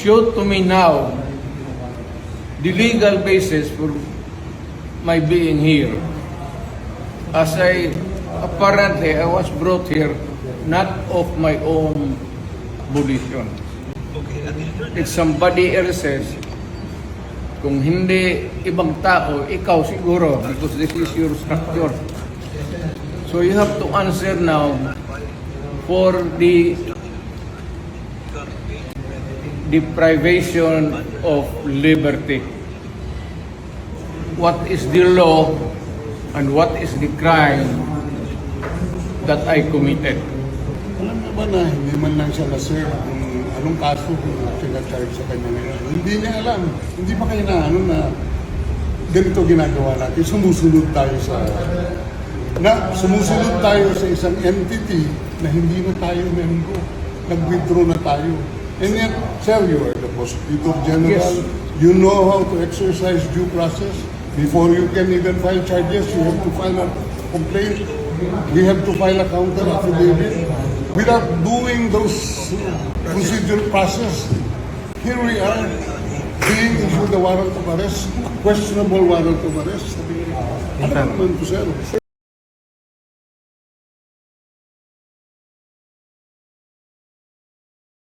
show to me now the legal basis for my being here. As apparently I was brought here not of my own volition. It's somebody else's. Kung hindi ibang tao, ikaw siguro, because this is your structure. So you have to answer now for the deprivation of liberty. What is the law and what is the crime that I committed? Alam mo ba na hindi man lang siya na-serve kung anong kaso kung sinacharge sa kanya ngayon? Hindi niya alam. Hindi pa kayo na ganito ginagawa natin. Sumusunod tayo sa isang entity na hindi na tayo membro. Nag-withdraw na tayo. And yet, sir, you are the Prosecutor General. Yes. You know how to exercise due process. Before you can even file charges, you have to file a complaint. We have to file a counter affidavit. Without doing those procedural process, here we are being issued a warrant of arrest, questionable warrant of arrest. Ano naman to, sir?